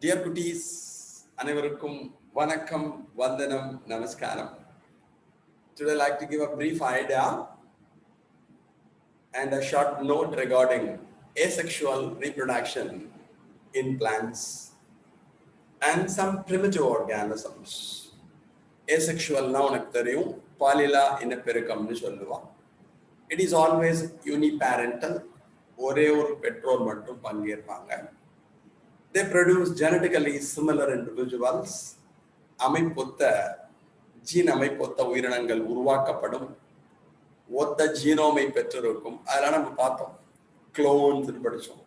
Dear cuties, அனைவருக்கும் வணக்கம், வந்தனம், நமஸ்காரம். Today I'd like to give a brief idea and a short note regarding asexual reproduction in plants and some primitive organisms. Asexual na உனக்கு தெரியும், பாலிலா இனப்பெருக்கம்னு சொல்லுவான். It is always uniparental, ஒரே ஒரு பெற்றோர் மட்டும் பங்கேற்பாங்க. They produce genetically similar individuals. அமைப்பொத்த gene அமைப்பொத்த உயிரினங்கள் உருவாக்கப்படும். ஒத்த ஜீனோமை பெற்றிருக்கும். அதெல்லாம் நம்ம பார்த்தோம், குளோன்ஸ் படித்தோம்.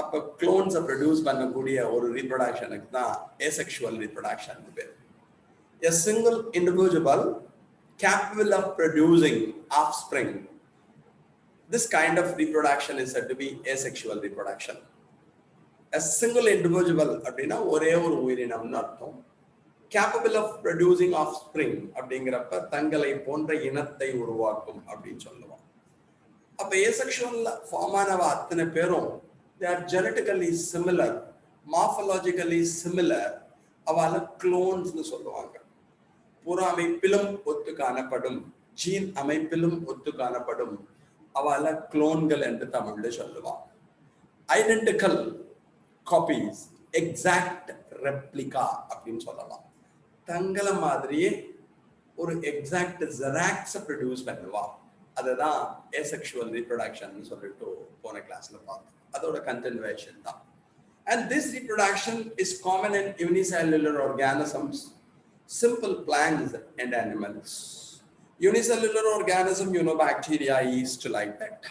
அப்போ குளோன்ஸை ப்ரொடியூஸ் பண்ணக்கூடிய ஒரு ரீப்ரொடக்ஷனுக்கு தான் asexual reproduction பேர். A single individual capable of producing offspring. This kind of reproduction is said to be asexual reproduction. A single individual அப்படின்னா ஒரே ஒரு உயிரினம்னு அர்த்தம். Capable of producing offspring அப்படிங்கிறப்ப தங்களை போன்ற இனத்தை உருவாக்கும் அப்படின்னு சொல்லுவோம். அப்ப asexual ஃபார்ம் ஆனவ அத்தனை பேரும் they are genetically similar, morphologically similar. அவள clonesனு சொல்லுவாங்க. புற அமைப்பிலும் ஒத்து காணப்படும், ஜீன் அமைப்பிலும் ஒத்து காணப்படும். அவள குளோன்கள் என்று தமிழ்ல சொல்லுவான். Identical copies, exact replica அப்படின்னு சொல்லலாம். தங்கள மாதிரியே ஒரு எக்ஸாக்ட் ஜெராக்ஸை ப்ரொடியூஸ் பண்ணுவா. அதுதான் asexual reproduction சொல்லிட்டு போன கிளாஸ்ல பார்த்தோம். அதோட கண்டினியூவேஷன் தான். And this reproduction is common in unicellular organisms, simple plants and animals. Unicellular organism, you know, bacteria, yeast, like that.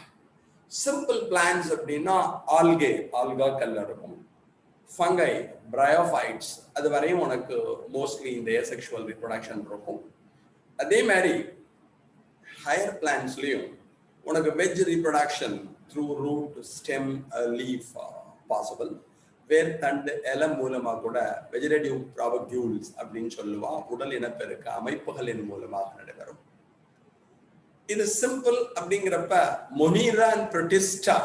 Simple plants அப்படின்னா ஆல்காக்கள்ல இருக்கும். ஃபங்கை, பிரையோஃபைட்ஸ், அது வரையும் உனக்கு மோஸ்ட்லி இந்த asexual reproduction இருக்கும். அதே மாதிரி ஹையர் பிளான்ட்ஸ்லையும் உனக்கு veg reproduction through root, stem, leaf possible. வேர் தண்டு இலை மூலமாக கூட வெஜிடேட்டிவ் ப்ராபக்யூல்ஸ் அப்படின்னு சொல்லுவா. உடல் இனப்பெருக்க அமைப்புகளின் மூலமாக நடைபெறும். இது சிம்பிள் அப்படிங்கிறப்ப Monera and Protista,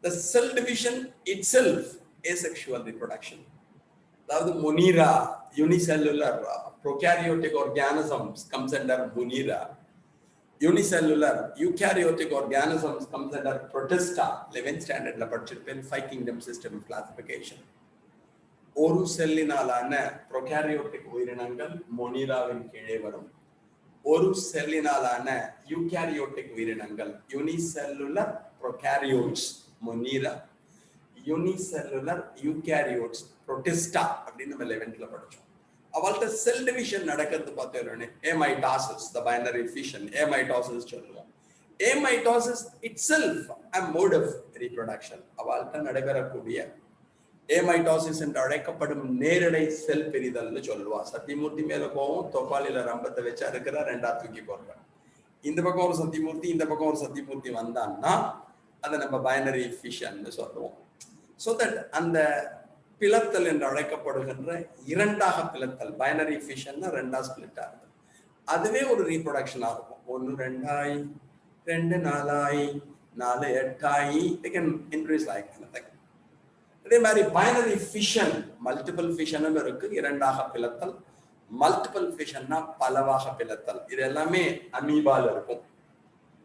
the cell division itself asexual reproduction. அதாவது Monera unicellular prokaryotic organisms comes under Monera. Unicellular eukaryotic organisms comes under Protista. 11th standard la படிச்சிருப்பேன், 5 kingdom system classification. ஒரு செல்லினாலான prokaryotic உயிரினங்கள் மொனீராவின் கீழே வரும். ஒரு செல்லினாலான யூகாரியோட்டிக் உயிரினங்கள் unicellular prokaryotes Monera, unicellular eukaryotes Protista அப்படின்னு நம்ம 11th படிச்சோம். அவள்கிட்ட செல் டிவிஷன் நடக்கிறது பார்த்தோன்னே amitosis, the binary fission, amitosis சொல்லுவோம். Amitosis itself a mode of reproduction. அவள்கிட்ட நடைபெறக்கூடிய amitosis என்று அழைக்கப்படும் நேரடி செல் பிரிதல்னு சொல்லுவா. சத்தியமூர்த்தி மேல போவோம், தொப்பாலில ரம்பத்தை வச்சு அறுக்கிற, ரெண்டா தூக்கி போடுறேன். இந்த பக்கம் ஒரு சத்தியமூர்த்தி, இந்த பக்கம் ஒரு சத்தியமூர்த்தி வந்தான்னா அதை நம்ம பைனரி ஃபிஷன் சொல்லுவோம். ஸோ தட் அந்த பிளத்தல் என்று அழைக்கப்படுகின்ற இரண்டாக பிளத்தல், பைனரி ஃபிஷன்னா ரெண்டா ஸ்பிளிட் ஆகுது. அதுவே ஒரு ரீப்ரொடக்ஷனாக இருக்கும். 1 2 2 4 4 8 they can increase like anything. அதே மாதிரி பைனரி ஃபிஷன், மல்டிபிள் ஃபிஷனும் இருக்கு. இரண்டாக பிளத்தல், மல்டிபிள் ஃபிஷன்னா பலவாக பிளத்தல். இது எல்லாமே அமீபால இருக்கும்.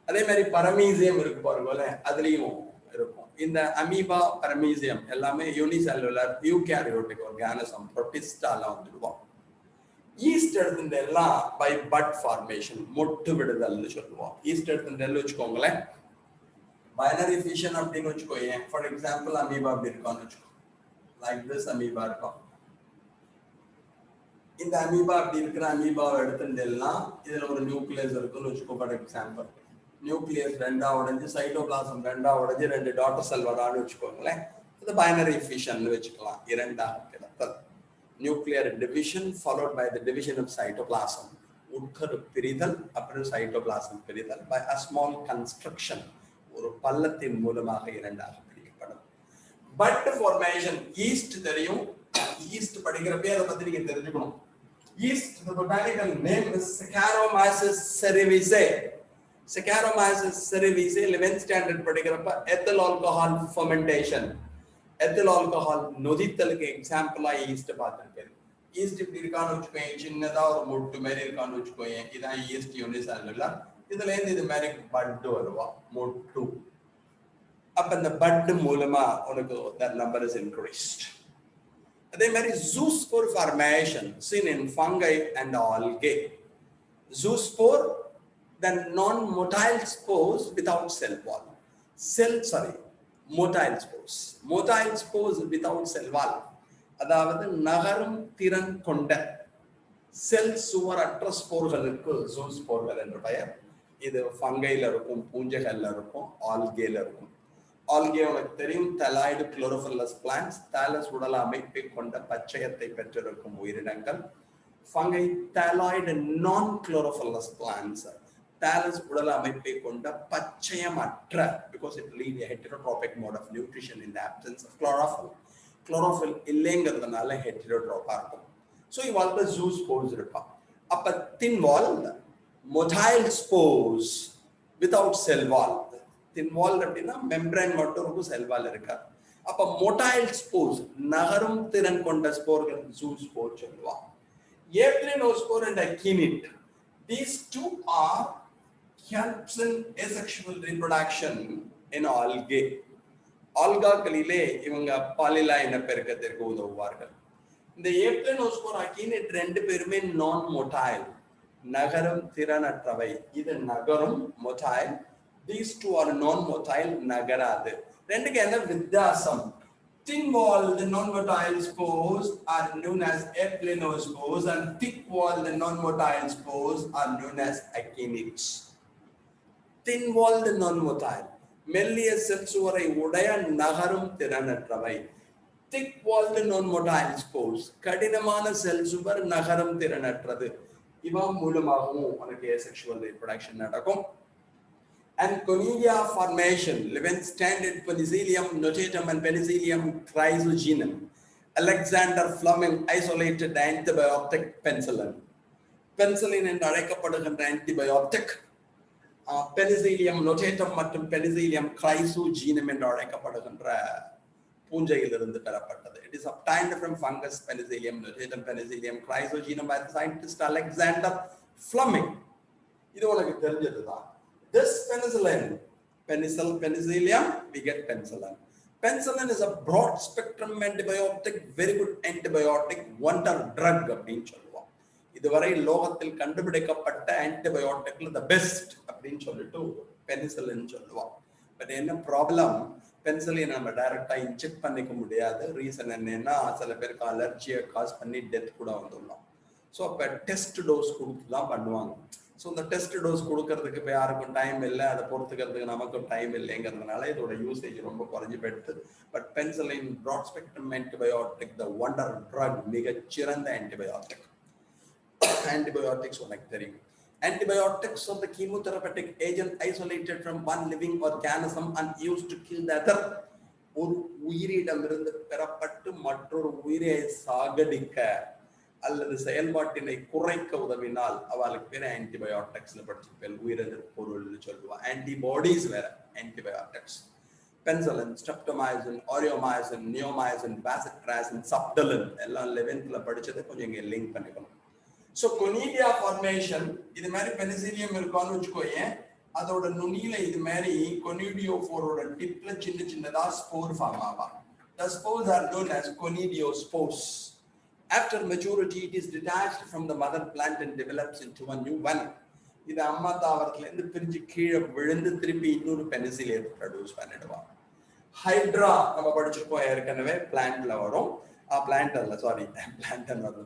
அதே மாதிரி பரமீசியம் இருக்கு பாருங்களே, அதுலயும் இருக்கும். இந்த அமீபா, பரமீசியம் எல்லாமே யூனிசெல்லுலர் யூகாரியோட்டிக் ஆர்கானிசம், புரோட்டிஸ்டால வந்துடுவோம். ஈஸ்ட் எடுத்துட்டு எல்லாம் பை பட் ஃபார்மேஷன், மொட்டு விடுதல்னு சொல்லுவோம். ஈஸ்ட் எடுத்துட்டு வச்சுக்கோங்களேன், பைனரி ஃபிஷன் அப்படின்னு வச்சுக்கோங்க. ஃபார் எக்ஸாம்பிள் அமீபா அப்படி இருக்கான்னு வச்சுக்கோ, லைக் திஸ் அமீபா இருக்கும். இந்த அமீபா அப்படி இருக்கிற அமீபாவை எடுத்துட்டு எல்லாம் இதுல ஒரு நியூக்ளியஸ் இருக்குன்னு வச்சுக்கோ. ஃபார் எக்ஸாம்பிள் நியூக்ளியஸ் ரெண்டா உடைஞ்சு, சைட்டோபிளாசம் ரெண்டா உடைஞ்சு, 2 டாட்டர் செல் வரான்னு வச்சுக்கோங்களேன். அது பைனரி ஃபிஷன் வச்சுக்கலாம். இரண்டாக பிளத்தல், nuclear division followed by the division of cytoplasm. உட்கரு பிரிதல், அப்புறம் சைட்டோபிளாசம் பிரிதல் பை அ ஸ்மால் கன்ஸ்ட்ரக்ஷன், ஒரு பள்ளத்தின் மூலமாக இரண்டாக பிரிக்கப்படும். பட் ஃபார்மேஷன், ஈஸ்ட் தெரியும். ஈஸ்ட் படிக்கிறப்பே அதை பத்தி நீங்க தெரிஞ்சுக்கணும். Yeast, the botanical name is Saccharomyces cerevisiae. Saccharomyces cerevisiae 11th standard படிக்கிறப்ப ethyl alcohol fermentation. Ethyl alcohol நொதித்தலுக்கு எக்ஸாம்பிளா ஈஸ்ட் பார்த்துருப்பேன். ஈஸ்ட் இப்படி இருக்கான்னு வச்சுக்கோங்க, சின்னதா ஒரு முட்டு மாதிரி இருக்கான்னு வச்சுக்கோங்க, இதான் ஈஸ்ட் யூனிசெல்லுலர். இதுல இருந்து இது மாதிரி பட் வருவா மொட்டு. அப்ப இந்த பட் மூலமா உனக்கு that number is increased. அதே மாதிரி zoospore formation seen in fungi and algae. Zoospore, the non-motile spores without cell wall. Motile spores. Motile spores without cell wall. அதாவது நகரும் திறன் கொண்ட செல் சுவரற்ற ஸ்போர்களுக்கு ஜூஸ்போர்கள் என்று பெயர். இது ஃபங்கைல இருக்கும், பூஞ்சைகள்ல இருக்கும், ஆல்கேல இருக்கும். ஆல்கே உனக்கு தெரியும், தலாய்டு குளோரோஃபில்லஸ் பிளான்ட்ஸ், தாலஸ் உடல் அமைப்பை கொண்ட பச்சையத்தை பெற்றிருக்கும் உயிரினங்கள். ஃபங்கை தலாய்டு நான் குளோரோஃபில்லஸ் பிளான்ட்ஸ், தாலஸ் உடல் அமைப்பை கொண்ட பச்சையமற்ற, because it lead a heterotropic mode of nutrition in the absence of chlorophyll. chlorophyll இல்லைங்கிறதுனால ஹெட்டரோட்ரோப்பா இருக்கும். ஸோ இவாழ்கிட்ட ஜூஸ்போர்ஸ் இருப்பான். அப்ப தின் வால் மொடைல் ஸ்போர்ஸ் வித்தவுட் செல் வால். தின் வால் அப்படின்னா மெம்பரேன் மட்டும் இருக்கும், செல் வால் இருக்காது. அப்ப மொடைல் ஸ்போர்ஸ் நகரும் திறன் கொண்ட ஸ்போர்கள் ஜூஸ்போர் சொல்லுவான். ஏப்ளினோஸ்போர் and அக்கினிட், these two are helps in asexual reproduction in algae. ஆல்காக்களிலே இவங்க பாலிலா இனப்பெருக்கத்திற்கு உதவுவார்கள். இந்த ஏப்ளினோஸ்போர் அக்கினிட் ரெண்டு பேருமே நான் மொடைல், நகரும் திறனற்றவை. இது நகரும் mobile, these two are non motile, நகராது. ரெண்டுக்கு என்ன வித்தியாசம்? Thin walled non-motile spores are known as aplanospores and thick walled non-motile spores are known as actinids. Thin walled non-motile, மெல்லிய செல் சுவரை உடைய நகரும் திறனற்றவை. thick walled non-motile spores, கடினமான செல் சுவர் நகரும் திறனற்றது. இவன் மூலமாகவும் உனக்கு asexual reproduction நடக்கும். And conidia formation, Levin standard Penicillium notatum and Penicillium chrysogenum. Alexander Fleming isolated antibiotic penicillin. Penicillin என்று அழைக்கப்படுகின்ற antibiotic Penicillium notatum மற்றும் Penicillium chrysogenum என்று அழைக்கப்படுகின்ற பூஞ்சையிலிருந்து பெறப்பட்டது. It is obtained from fungus Penicillium notatum, Penicillium chrysogenum by the scientist Alexander Fleming. இது உனக்கு தெரிஞ்சதுதான். This penicillin, penicillium, we get penicillin. Penicillin is a broad spectrum antibiotic, very good antibiotic, wonder drug அப்படின்னு சொல்லுவோம். இதுவரை லோகத்தில் கண்டுபிடிக்கப்பட்ட ஆன்டிபயோட்டிக்ல the best அப்படின்னு சொல்லிட்டு penicillin சொல்லுவோம். பட் என்ன ப்ராப்ளம், பென்சிலின் நம்ம டைரக்டா இன்ஜெக்ட் பண்ணிக்க முடியாது. ரீசன் என்னன்னா சில பேருக்கு அலர்ஜியை காஸ் பண்ணி டெத் கூட வந்துடலாம். ஸோ அப்போ டெஸ்ட் டோஸ் கொடுத்து தான் பண்ணுவாங்க. ஸோ இந்த டெஸ்ட் டோஸ் கொடுக்கறதுக்கு இப்போ யாருக்கும் டைம் இல்லை, அதை பொறுத்துக்கிறதுக்கு நமக்கும் டைம் இல்லைங்கிறதுனால இதோட யூசேஜ் ரொம்ப குறைஞ்சி போயிடுது. But penicillin broad spectrum antibiotic, the wonder drug, மிகச்சிறந்த ஆன்டிபயோட்டிக். ஆன்டிபயோட்டிக்ஸ் உனக்கு தெரியும். Antibiotics are the chemotherapeutic agent isolated from one living organism and used to kill the other. ஒரு உயிரிடமிருந்து பெறப்பட்டு மற்றொரு உயிரை சாகடிக்க அல்லது செயல்பாட்டினை குறைக்க உதவினால் அவளுக்கு பேர் ஆன்டிபயோட்டிக்ஸ்ல படிச்சிருப்பேன். உயிரெதிர்ப்பு பொருள்னு சொல்லுவான். ஆன்டிபாடிஸ் வேற antibiotics. Penicillin, streptomycin, aureomycin, neomycin, bacitracin, subtilin எல்லாம் 11th படிச்சதை கொஞ்சம் இங்க லிங்க் பண்ணிக்கணும். ஸோ கொனீடியா ஃபார்மேஷன் இது மாதிரி பெனிசிலியம் இருக்கான்னு வச்சுக்கோங்க. அதோட நுனியில இது மாதிரி கொனிடியோஃபோரோட டிப்ல சின்ன சின்னதா ஸ்போர் ஃபார்ம் ஆகும். The spores are known as conidiospores. After maturity, it is detached from the mother plant and develops into a new one. இது அம்மா தாவரத்துல இருந்து பிரிஞ்சு கீழே விழுந்து திருப்பி இன்னொரு பெனிசிலியத்தை ப்ரொடியூஸ் பண்ணிடுவான். ஹைட்ரா நம்ம படிச்சிருப்போம் ஏற்கனவே, பிளான்ட்ல வரும். பிளான்ட் அல்ல, சாரி,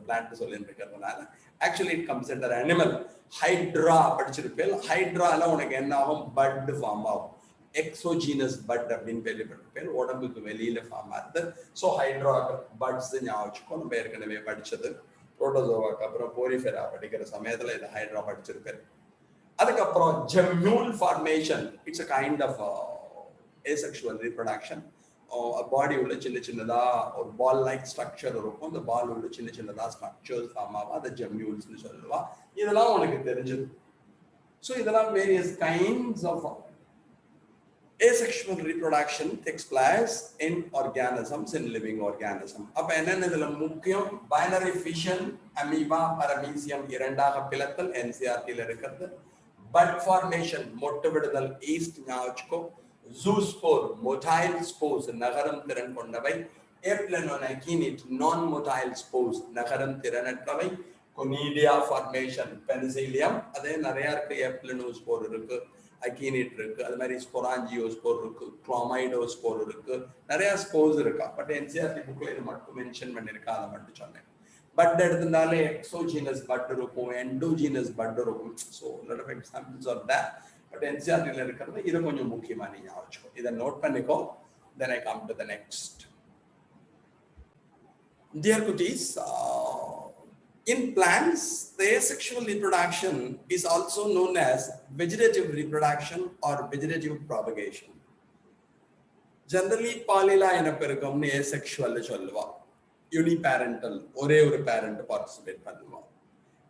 பிளான்ட் சொல்லிட்டு இருக்கிறதுனால actually it comes under animal. Hydra படிச்சிருப்பேன். ஹைட்ரால உனக்கு என்ன ஆகும்? பட் ஃபார்ம் ஆகும். எக்ஸோஜீனஸ் பட் அப்படின்னு கேள்விப்பட்டிருப்பேன், உடம்புக்கு வெளியில ஃபார்ம் ஆகுது. ஸோ ஹைட்ரா பட்ஸ் ஞாபகம் நம்ம ஏற்கனவே படிச்சது. புரோட்டோசோவாக்கு அப்புறம் போரிஃபெரா படிக்கிற சமயத்துல இது ஹைட்ரா படிச்சிருப்பேன். அதுக்கப்புறம் gemmule formation, it's a kind of asexual reproduction. Body உள்ள சின்ன சின்னதா ஒரு பால் லைக் ஸ்ட்ரக்சர் இருக்கும். அந்த பால் உள்ள சின்ன சின்னதா ஸ்ட்ரக்சர்ஸ் ஃபார்ம் ஆகும். அதை ஜெம்யூல்ஸ்னு சொல்லுவா. இதெல்லாம் உனக்கு தெரிஞ்சது. ஸோ இதெல்லாம் various kinds of Asexual reproduction takes place in organisms, in living organism. அப்ப என்னென்ன இதுல முக்கியம் binary fission, amoeba, paramecium இரண்டாக பிளத்தல் NCERT ல இருக்கிறது. Bud formation மொட்டு விடுதல் yeast ஞாபகம். Zoospore motile spores நகரும் திறன் கொண்டவை. Aplanonakinate non-motile spores நகரும் திறனற்றவை. Conidia formation penicillium அதே நிறைய இருக்கு. Aplanospore இருக்கு, அகினேட் இருக்கு, அது மாதிரி ஸ்பொராஞ்சியோஸ்போர் இருக்கு, குளோமைடோஸ்போர் இருக்கு, நிறைய ஸ்போர்ஸ் இருக்கா. பட் என்சிஆர்டி புக்ல இது மட்டும் மென்ஷன் பண்ணிருக்கா, அதை மட்டும் சொன்னேன். பட் எடுத்திருந்தாலே எக்ஸோஜீனஸ் பட் இருக்கும், எண்டோஜீனஸ் பட் இருக்கும். So lot of examples of that. But என்சிஆர்டியில் இருக்கிறது இது கொஞ்சம் முக்கியமா நீங்க வச்சுக்கோ. இதை நோட் பண்ணிக்கோ. Then I come to the next. Dear cuties, in plants, the asexual reproduction is also known as vegetative reproduction or vegetative propagation. Generally, Palila inappericum asexual cholva, uniparental, ore or parent participate pannuva.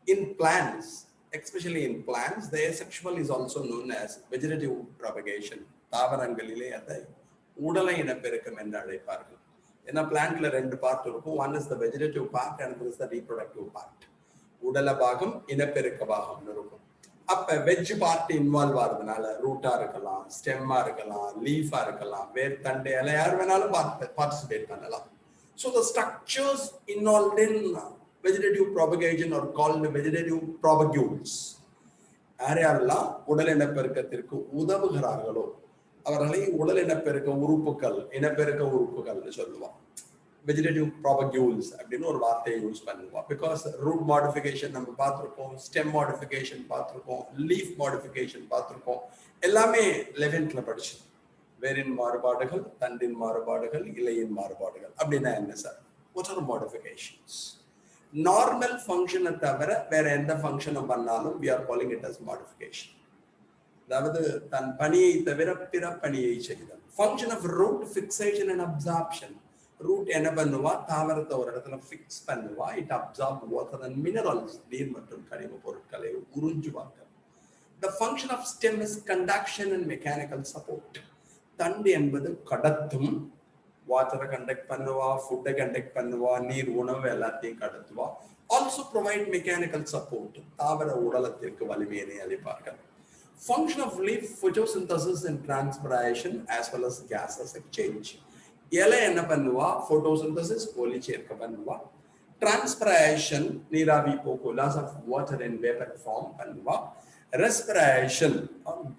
In plants, especially in plants, the asexual is also known as vegetative propagation. Tavarangalile adai udala inappericum ennu azhaipargal. In a plant la rendu part irukum. One is the vegetative part and another is the reproductive part. Udala bhagam inapperika bhagam irukum. அப்ப veg part involve ஆகிறதுனால ரூட்டா இருக்கலாம், ஸ்டெம்மா இருக்கலாம், லீஃபா இருக்கலாம், வேர் தண்டை இலை யார் வேணாலும் participate பண்ணலாம். So the structures involved in vegetative propagation are called vegetative propagules. யார் யாரெல்லாம் உடல் இனப்பெருக்கத்திற்கு உதவுகிறார்களோ அவர்களை உடல் இனப்பெருக்க உறுப்புகள், இனப்பெருக்க உறுப்புகள் சொல்லுவான். வெஜிடேட்டிவ் ப்ராபக்யூல்ஸ் அப்படின்னு ஒரு வார்த்தையை யூஸ் பண்ணுவோம். பிகாஸ் ரூட் மாடிஃபிகேஷன் நம்ம பார்த்துருக்கோம், ஸ்டெம் மாடிஃபிகேஷன் பார்த்துருக்கோம், லீஃப் மாடிஃபிகேஷன் பார்த்துருக்கோம். எல்லாமே 11th படிச்சு. வேரின் மாறுபாடுகள், தண்டின் மாறுபாடுகள், இலையின் மாறுபாடுகள் அப்படின்னா என்ன sir? What are modifications? Normal ஃபங்க்ஷனை தவிர வேற எந்த ஃபங்க்ஷனும் பண்ணாலும் we are calling it as modification. அதாவது தன் பணியை தவிர பிற பணியை செய்தல். Function of root fixation and absorption. Root என்ன பண்ணுவா? தாவரத்தை ஒரு இடத்துல ஃபிக்ஸ் பண்ணுவா. It absorb water and minerals, நீர் மற்றும் கனிம பொருட்களை உறிஞ்சுவாங்க. The function of stem is conduction and mechanical support. தண்டு என்பது கடத்தும், வாட்டரை கண்டக்ட் பண்ணுவா, ஃபுட்டை கண்டக்ட் பண்ணுவா, நீர் உணவு எல்லாத்தையும் கடத்துவா. ஆல்சோ ப்ரொவைட் மெக்கானிக்கல் சப்போர்ட், தாவர உடலத்திற்கு வலிமையினை அளிப்பார்கள். Function of leaf photosynthesis and transpiration as well as gases exchange. இலை என்ன பண்ணுவா? photosynthesis, ஒளி சேர்க்க பண்ணுவா. Transpiration, நீராவி போக்கு, loss of water in vapor form பண்ணுவா. Respiration,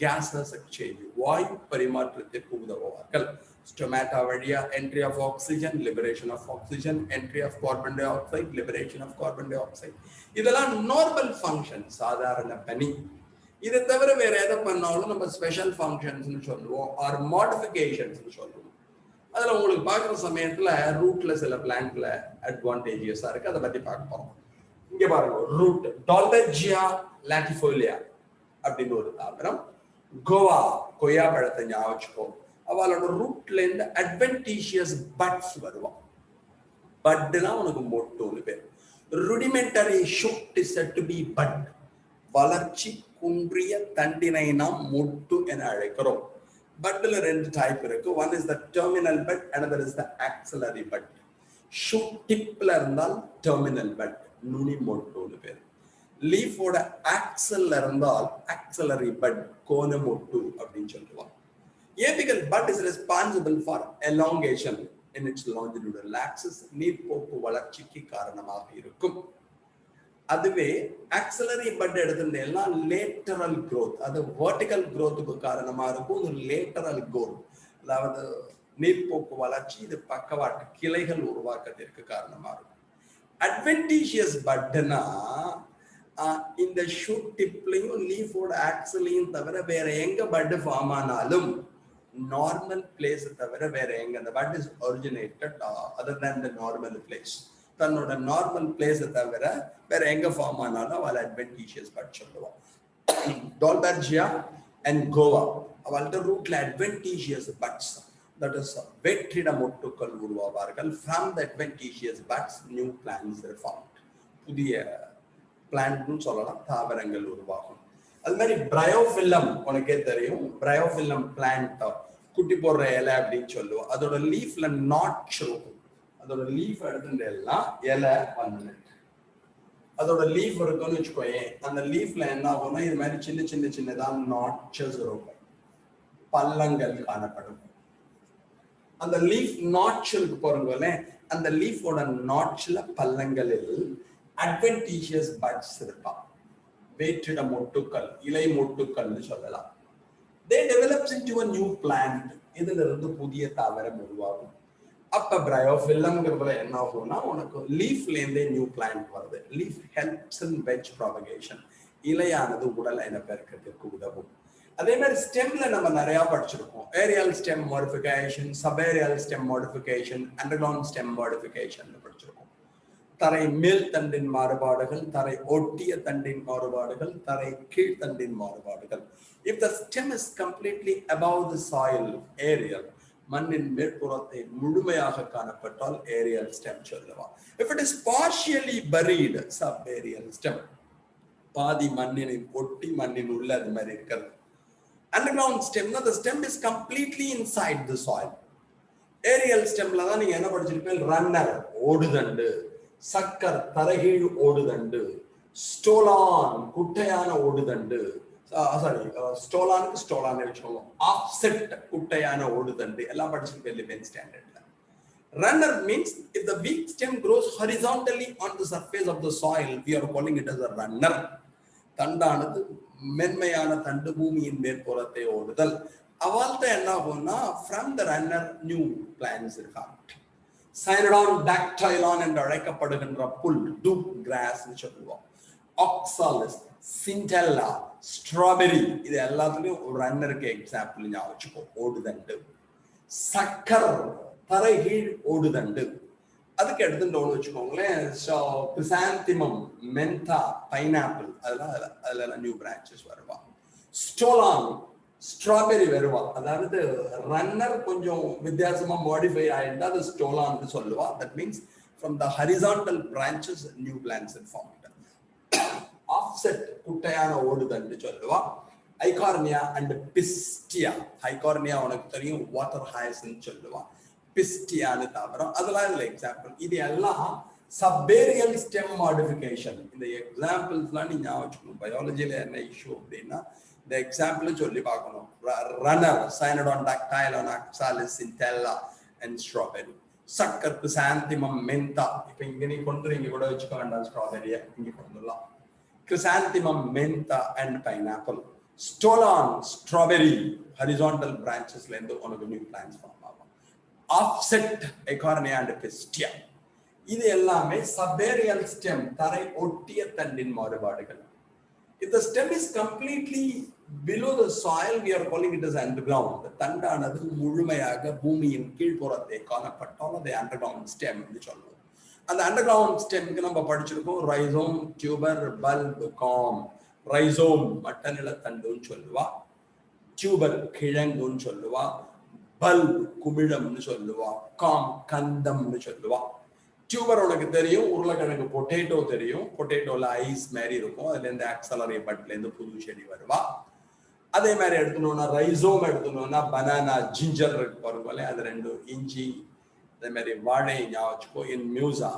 gases exchange, வாயு பரிமாற்றத்திற்கு உதவுவார்கள். Stomata வழியா entry of oxygen, liberation of oxygen, entry of carbon dioxide, liberation of carbon dioxide. இதெல்லாம் நார்மல் ஃபங்க்ஷன், சாதாரண பணி. இதை தவிர வேற எதை பண்ணாலும் நம்ம ஸ்பெஷல் ஃபங்க்ஷன்ஸ்னு சொல்லுவோம், ஆர் மாடிஃபிகேஷன்ஸ்னு சொல்லுவோம். அதில் உங்களுக்கு பார்க்குற சமயத்தில் ரூட்ல சில பிளான்ட்ல அட்வான்டேஜஸாக இருக்கு, அதை பற்றி பார்க்க போறோம். இங்கே பாருங்க, ரூட் டால்பெஜியா லாட்டிஃபோலியா அப்படின்னு ஒரு தாவரம். கோவா, கொய்யா பழத்தை ஞாபகம். அவளோட ரூட்ல இருந்து அட்வென்டீஷியஸ் பட்ஸ் வருவான். பட்னா உனக்கு மொட்டுன்னு பேர். Rudimentary shoot is said to be bud. வளர்ச்சி குன்றிய தண்டினை நாம் மொட்டு என அழைக்கிறோம். பட்ல ரெண்டு டைப் இருக்கு. One is the terminal bud, another is the axillary bud. Shoot டிப்ல இருந்தால் டெர்மினல் பட், நுனி மொட்டுன்னு பேர். லீஃபோட ஆக்சல்ல இருந்தால் ஆக்சிலரி பட், கோண மொட்டு அப்படின்னு சொல்லுவாங்க. Apical but is responsible for elongation in its longitudinal axis, நீர்ப்போக்கு வளர்ச்சிக்கு காரணமாக இருக்கும். அதுவே ஆக்சிலரி பட் எடுத்துட்டேன்னா லேட்டரல் growth, அது வெர்டிகல் growthக்கு காரணமா இருக்கும். ஒரு லேட்டரல் growth, அதாவது நீர்ப்போக்கு வளர்ச்சி, இது பக்கவாட்டு கிளைகள் உருவாக்கத்திற்கு காரணமா இருக்கும். அட்வென்டிஷியஸ் பட்னா இந்த ஷூட் டிப்லையும் லீஃபோட ஆக்சிலையும் தவிர வேற எங்க பட் ஃபார்ம் ஆனாலும் நார்மல் பிளேஸ் தவிர வேற எங்க அந்த but is originated other than the normal place. தன்னோட நார்மல் பிளேஸ் தவிர வேற எங்க ஃபார்ம் ஆனாலும் அவள் அட்வென்டிஷியஸ் பட் சொல்லுவான். டால்பெர்ஜியா அண்ட் கோவா, அவள்கிட்ட ரூட்ல அட்வென்டிஷியஸ் பட்ஸ், தட் இஸ் வெற்றிட மொட்டுக்கள் உருவாவார்கள். From the adventitious buds new plants are formed. புதிய பிளான்ட்னு சொல்லலாம், தாவரங்கள் உருவாகும். அது மாதிரி பிரயோஃபில்லம் உனக்கே தெரியும். பிரயோஃபில்லம் பிளான்ட் குட்டி போடுற இலை அப்படின்னு சொல்லுவோம். அதோட லீஃப்ல நாட்ச் இருக்கும். அதோட லீஃப் எடுத்துட்டு எல்லாம் இலை பர்மனன்ட். அதோட லீஃப் இருக்குன்னு வச்சுக்கோயே, அந்த லீஃப்ல என்ன ஆகும்னா இது மாதிரி சின்ன சின்ன சின்னதா நாட்சஸ் இருக்கும், பள்ளங்கள் காணப்படும். அந்த லீஃப் நாட்சலுக்கு போறவங்களே, அந்த லீஃபோட நாட்ச்ல பள்ளங்களில் அட்வென்டிஷியஸ் பட்ஸ் இருப்பான், வேற்றிட மொட்டுக்கள், இலை மொட்டுக்கள்னு சொல்லலாம். They develops into a new plant. இதுல இருந்து புதிய தாவரம் உருவாகும். அப்ப பிரையோஃபில்லம்ங்கிறதுல என்ன ஆகும்னா உனக்கு லீஃப்ல இருந்தே நியூ பிளான்ட் வருது. Leaf helps in veg propagation. இலையானது உடல் இனப்பெருக்கத்திற்கு உதவும். அதே மாதிரி ஸ்டெம்ல நம்ம நிறைய படிச்சிருக்கோம். Aerial stem modification, subaerial stem modification, underground stem modification படிச்சிருக்கோம். தரை மேல் தண்டின் மாறுபாடுகள், தரை ஒட்டிய தண்டின் மாறுபாடுகள், தரை கீழ்த்தண்டின் மாறுபாடுகள். If the stem is completely above the soil, aerial, மண்ணின் மேற்புறத்தை முழுமையாக காணப்பட்டால் ஏரியல் ஸ்டெம் சொல்லுவான். If it is partially buried, subaerial stem, பாதி மண்ணினை ஒட்டி மண்ணின் உள்ள அது மாதிரி இருக்கிறது. Underground stem, the stem is completely inside the soil. Aerial stemல தான் நீங்க என்ன படிச்சிருப்பீங்க? ரன்னர் ஓடுதண்டு, சக்கர் தரைகீழ் ஓடுதண்டு, ஸ்டோலான் குட்டையான ஓடுதண்டு, ஸ்டோலானுக்கு ஸ்டோலான் வச்சுக்கோங்க, ஆஃப்செட் குட்டையான ஓடுதண்டு எல்லாம் படிச்சிருப்பேன் 11th standardல. Runner means if the weak stem grows horizontally on the surface of the soil, we are calling it as a runner. தண்டானது மென்மையான தண்டு பூமியின் மேற்புறத்தை ஓடுதல். அவால்ட்ட என்ன ஆகும்னா from the runner new plants இருக்காங்க. சைனடான் டாக்டைலான் என்று அழைக்கப்படுகின்ற புல், டூப் கிராஸ் சொல்லுவோம். ஆக்சாலிஸ், சிண்டெல்லா, ஸ்ட்ராபெரி, இது எல்லாத்துலயும் ஒரு ரன்னருக்கு எக்ஸாம்பிள் ஞாபகம் வச்சுக்கோ. ஓடுதண்டு. சக்கர் தரைகீழ் ஓடுதண்டு. அதுக்கு எடுத்துட்டோன்னு வச்சுக்கோங்களேன். கிரிசாந்திமம், மென்தா, பைனாப்பிள், அதெல்லாம் நியூ பிரான்ச்சஸ் வருவா. ஸ்டோலான் ஸ்ட்ராபெரி வருவா. அதாவது ரன்னர் கொஞ்சம் வித்தியாசமா மாடிஃபை ஆயிட்டா அது ஸ்டோலான்னு சொல்லுவா. That means from the horizontal branches new plants form. Offset குட்டையான ஓடுதண்டு சொல்லுவா. Eichhornia and Pistia. ஐகார்னியா உனக்கு தெரியும், வாட்டர் ஹைசன் சொல்லுவா. பிஸ்டியான்னு தாவரம், அதெல்லாம் இதுல எக்ஸாம்பிள். இது எல்லாம் சப்பேரியல் ஸ்டெம் மாடிஃபிகேஷன். இந்த எக்ஸாம்பிள்ஸ்லாம் நீ ஞாபகம் வச்சுக்கணும். பயாலஜியில என்ன இஷ்யூ அப்படின்னா இந்த எக்ஸாம்பிள் சொல்லி பார்க்கணும். Runner, Cynodon dactylon, oxalis, Centella and strawberry. Sucker, chrysanthemum, mentha. இப்ப இங்க நீ கொண்டு இங்க கூட வச்சுக்க வேண்டாம், ஸ்ட்ராபெரியை இங்க கொண்டுலாம். Chrysanthemum, mentha and pineapple. Stolon, strawberry, horizontal branches lend on a new plants form. Offset, Eichhornia and Pistia. இது எல்லாமே subaerial stem, தரை ஒட்டிய தண்டின் மாறுபாடுகள். If the stem is completely below the soil, we are calling it as underground. தண்டானது முழுமையாக பூமியின் கீழ்ப்புறத்தை காணப்பட்டால் அதை underground stem என்று சொல்லுவோம். அந்த அண்டர்கிரவுண்ட் ஸ்டெம்க்கு நம்ம படிச்சிருக்கோம். Rhizome, tuber, bulb, corm. Rhizome மட்டநில தண்டுன்னு சொல்லுவா, டியூபர் கிழங்குன்னு சொல்லுவா, பல்ப் குமிழம்னு சொல்லுவா, காம் கந்தம்னு சொல்லுவா. டியூபர் உனக்கு தெரியும், உருளைக்கிழங்கு பொட்டேட்டோ தெரியும். பொட்டேட்டோல ஐஸ் மாதிரி இருக்கும், அதுல இருந்து ஆக்சலரி பட்ல இருந்து புது செடி வருவா. அதே மாதிரி எடுத்துனோம்னா ரைசோம் எடுத்துனோம்னா பனானா, ஜிஞ்சர் இருக்கு பாருங்களே, அது ரெண்டும். இஞ்சி, அதே மாதிரி வாழை ஞாபகம் வச்சுக்கோ. இன் மியூசா,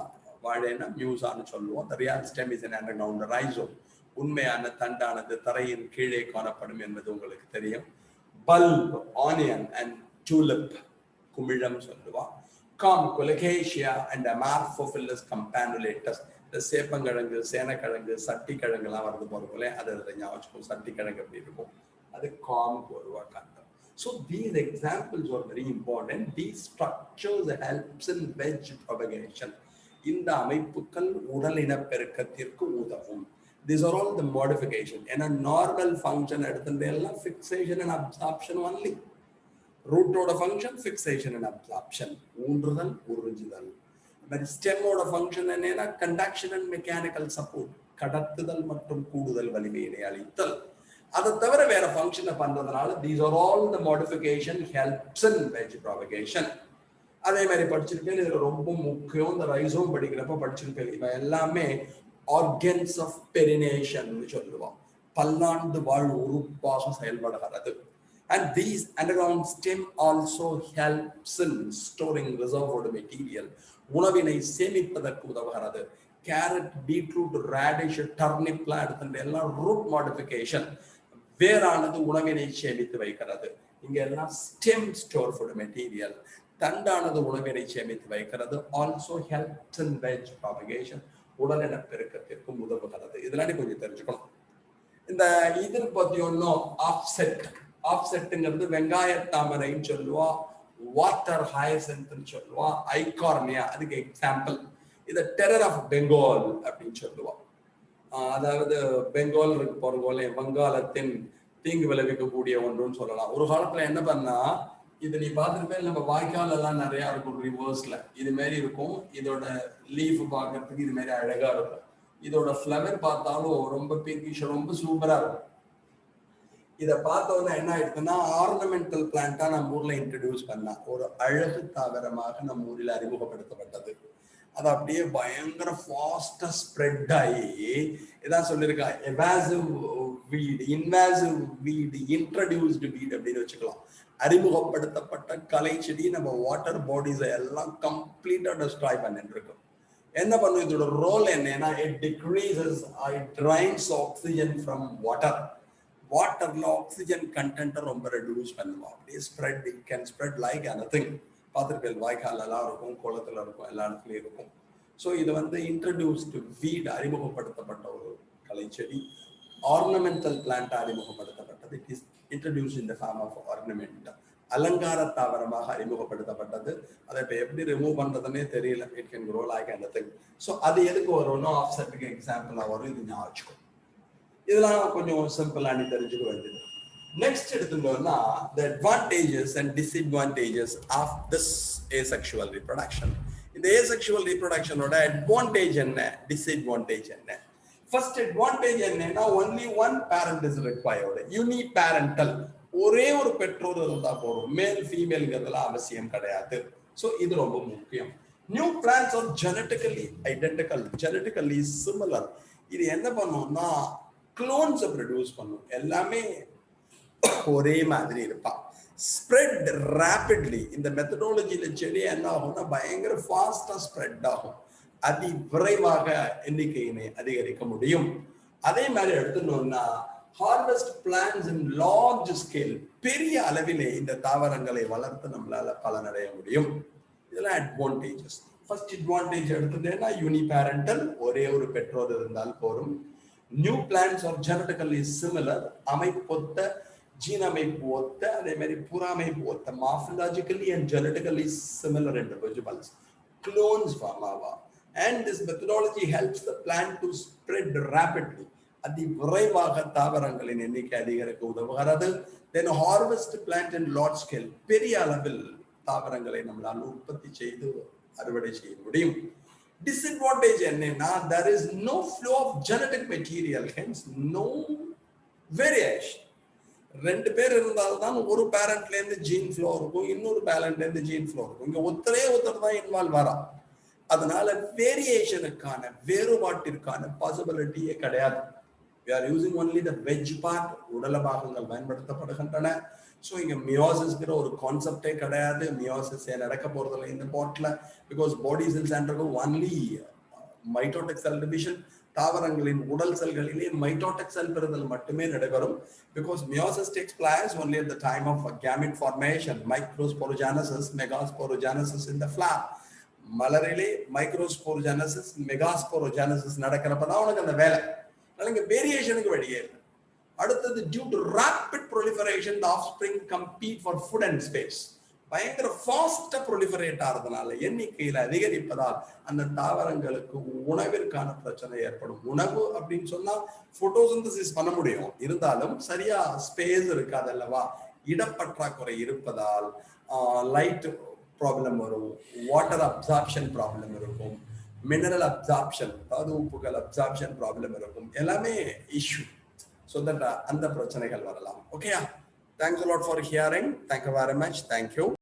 வாழைன்னா மியூசான்னு சொல்லுவோம். The real stem is an underground rhizome. உண்மையான தண்டானது தரையின் கீழே காணப்படும் என்பது உங்களுக்கு தெரியும். பல்ப், ஆனியன் அண்ட் டூலிப், குமிழம் சொல்லுவா. Corm, Colocasia and Amorphophallus campanulatus. இந்த சேப்பங்கிழங்கு, சேனக்கிழங்கு, சட்டி கிழங்குலாம் வருது போறதுல அது ஞாபகம் வச்சுக்கோ. சட்டி கிழங்கு எப்படி இருக்கும், அது காமுக்கு வருவா, கந்தம். So these examples are very important. These structures helps in veg propagation. இந்த அமைப்புகள் உடல் இனப்பெருக்கத்திற்கு உதவும். These are all the modification. And a normal function எடுத்துட்டேன்னா fixation and absorption only. Root ஓட function fixation and absorption. ஊன்றுதல், உறிஞ்சுதல். But stem ஓட function என்னன்னா conduction and mechanical support. கடத்துதல் மற்றும் கூடுதல் வலிமையினை அளித்தல். அதை தவிர வேற ஃபங்க்ஷனை பண்றதுனால these are all the modification helps in veg propagation. அதே மாதிரி படிச்சிருக்கேன். இதுல ரொம்ப முக்கியம், இந்த ரைசோம் படிக்கிறப்ப படிச்சிருக்கேன். இவ எல்லாமே ஆர்கன்ஸ் ஆஃப் பெரினேஷன் சொல்லுவோம். பல்லாண்டு வாழ் உறுப்பாக செயல்படுகிறது. And these underground stem also helps in storing reserved material. உணவினை சேமிப்பதற்கு உதவுகிறது. கேரட், பீட்ரூட், ரேடிஷ், டர்னிப்லாம் எடுத்துட்டு எல்லாம் ரூட் மாடிஃபிகேஷன், வேறானது உணவினை சேமித்து வைக்கிறது. இங்க எல்லாம் ஸ்டெம் ஸ்டோர் ஃபுட் மெட்டீரியல், தண்டானது உணவினை சேமித்து வைக்கிறது. Also helps in veg propagation, உடலின பெருக்கத்திற்கும் உதவுகிறது. இதெல்லாம் கொஞ்சம் தெரிஞ்சுக்கணும். இந்த இது பத்தி ஒன்றும் ஆஃப்செட், ஆஃப்செட்டுங்கிறது வெங்காய தாமரைன்னு சொல்லுவா, வாட்டர் ஹயசன்த்னு சொல்லுவா, ஐகார்னியா அதுக்கு எக்ஸாம்பிள். இதை டெரர் ஆஃப் பெங்கால் அப்படின்னு சொல்லுவா. அதாவது பெங்கால் இருக்கு போறோம், வங்காளத்தின் தீங்கு விளைவிக்கக்கூடிய ஒன்றுன்னு சொல்லலாம். ஒரு காலத்துல என்ன பண்ணா, இது நீ பார்த்துருப்பே, நம்ம வாய்க்கால் எல்லாம் நிறைய இருக்கும் ரிவர்ஸ்ல, இது மாதிரி இருக்கும். இதோட லீஃப் பார்க்கறதுக்கு இது மாதிரி அழகா இருக்கும். இதோட ஃப்ளவர் பார்த்தாலும் ரொம்ப பிங்கிஷ், ரொம்ப சூப்பரா இருக்கும். இதை பார்த்தோன்னா என்ன ஆயிடுச்சுன்னா, ஆர்னமெண்டல் பிளான்டா நம்ம ஊர்ல இன்ட்ரடியூஸ் பண்ணா, ஒரு அழகு தாவரமாக நம்ம ஊரில் அறிமுகப்படுத்தப்பட்டது. அது அப்படியே பயங்கர ஃபாஸ்டா ஸ்ப்ரெட் ஆகி இதான் சொல்லியிருக்கா, எவாசிவ் வீடு, இன்வாசிவ் வீடு, இன்ட்ரடியூஸ்டு வீடு அப்படின்னு வச்சுக்கலாம். அறிமுகப்படுத்தப்பட்ட கலை செடி நம்ம வாட்டர் பாடிஸை எல்லாம் கம்ப்ளீட்டா டெஸ்ட்ராய் பண்ணிட்டு இருக்கோம். என்ன பண்ணும், இதோட ரோல் என்னன்னா, it decreases, it drains oxygen from water. வாட்டர்ல ஆக்சிஜன் கண்டென்ட்டை ரொம்ப ரெடியூஸ் பண்ணுவோம். அப்படியே spread, it can spread like anything. பார்த்துருப்பேன், வாய்க்கால் எல்லாம் இருக்கும், குளத்துல இருக்கும், எல்லா இடத்துலயும் இருக்கும். ஸோ இது இன்ட்ரடியூஸ்டு வீடு, அறிமுகப்படுத்தப்பட்ட ஒரு கலை செடி. ஆர்னமெண்டல் பிளான்ட் அறிமுகப்படுத்தப்பட்டது. It is introduce in the form of ornament, அலங்கார தாவரமாக அறிமுகப்படுத்தப்பட்டது. அதை இப்போ எப்படி ரிமூவ் பண்றதுன்னே தெரியல. It can grow like anything. So அது எதுக்கு வரும்னா, ஆஃப்செட்டுக்கு எக்ஸாம்பிளா வரும். இது ஞாபகம், இதெல்லாம் கொஞ்சம் சிம்பிளா நீ தெரிஞ்சுக்க வேண்டியது. நெக்ஸ்ட் எடுத்துட்டோம்னா, the advantages and disadvantages of this asexual reproduction. இந்த asexual reproduction ஓட advantage என்ன, disadvantage என்ன? First advantage என்னன்னா, only one parent is required, uniparental, ஒரே ஒரு பெற்றோர் இருந்தா போதும், மேல் ஃபீமேல்ங்கிறதுலாம் அவசியம் கிடையாது. ஸோ இது ரொம்ப முக்கியம். New plants are genetically identical, genetically similar. இது என்ன பண்ணும்னா, குளோன்ஸ் ப்ரொடியூஸ் பண்ணும், எல்லாமே ஒரே மாதிரி இருப்பான். Spread rapidly. இந்த மெத்தடாலஜியில செடி என்ன ஆகும்னா, பயங்கர ஃபாஸ்டா ஸ்ப்ரெட் ஆகும். அதி விரைவாக எண்ணிக்கையினை அதிகரிக்க முடியும். அதே மாதிரி எடுத்துனோம்னா, harvest plants in large scale, பெரிய அளவிலே இந்த தாவரங்களை வளர்த்து நம்மளால பலனடைய முடியும். இதெல்லாம் அட்வான்டேஜஸ். ஃபர்ஸ்ட் அட்வான்டேஜ் எடுத்துட்டேன்னா, யூனிபேரண்டல், ஒரே ஒரு பெற்றோர் இருந்தால் போதும். New plants are genetically similar, அமைப்பொத்த, ஜீன் அமைப்பு ஒத்த, அதே மாதிரி புறாமைப்பு ஒத்த, morphologically and genetically similar individuals, clones form Aava. And this methodology helps the plant to spread rapidly. அதி விரைவாக தாவரங்களின் எண்ணிக்கை அதிகரிக்க உதவுகிறது. Then harvest plant in large scale, பெரிய அளவில் தாவரங்களை நம்மளால் உற்பத்தி செய்து அறுவடை செய்ய முடியும். Disadvantage என்னன்னா, there is no flow of genetic material, hence no variation. ரெண்டு பேர் இருந்தால்தான் ஒரு பேரண்ட்ல இருந்து ஜீன் ஃப்ளோ இருக்கும், இன்னொரு பேரண்ட்ல இருந்து ஜீன் ஃப்ளோ இருக்கும். இங்க ஒருத்தர் தான் இன்வால்வ் வரா. அதனால வேரியேஷனுக்கான, வேறுபாட்டிற்கான பாசிபிலிட்டியே கிடையாது. We are using only the veg part, உடல பாகங்கள் பயன்படுத்தப்படுகின்றன. ஸோ இங்க மியோசிஸ்ங்கிற ஒரு கான்செப்டே கிடையாது. மியோசிஸ் நடக்க போறதில்லை இந்த பாட்ல, because body cells undergo only mitotic cell division. தாவரங்களின் உடல் செல்களிலே மைட்டோடிக் செல் பெறுதல் மட்டுமே நடைபெறும். Because meiosis takes place only at the time of gamete formation, microsporogenesis, megasporogenesis in the flower. மலரிலே மைக்ரோஸ்போரோஜெனசிஸ், மெகாஸ்போரோஜெனசிஸ் நடக்கிறப்பதான் உனக்கு அந்த வேலை. இங்க வேரியேஷனுக்கு வழியே இல்லை. அடுத்தது, due to rapid proliferation, the offspring compete for food and space. பயங்கர ஃபாஸ்டா ப்ரொலிஃபரேட் ஆகிறதுனால, எண்ணிக்கையில அதிகரிப்பதால் அந்த தாவரங்களுக்கு உணவிற்கான பிரச்சனை ஏற்படும். உணவு அப்படின்னு சொன்னா போட்டோசிந்தசிஸ் பண்ண முடியும், இருந்தாலும் சரியா ஸ்பேஸ் இருக்காது அல்லவா. இடப்பற்றாக்குறை இருப்பதால் லைட் ப்ராப்ளம் வரும், வாட்டர் அப்சார்ப்ஷன் ப்ராப்ளம் இருக்கும், மினரல் அப்சார்ப்ஷன், அதாவது உப்புகள் அப்சார்ப்ஷன் ப்ராப்ளம் இருக்கும். எல்லாமே இஷ்யூ. ஸோ தட் அந்த பிரச்சனைகள் வரலாம். ஓகேயா? Thanks a lot for hearing. Thank you very much. Thank you.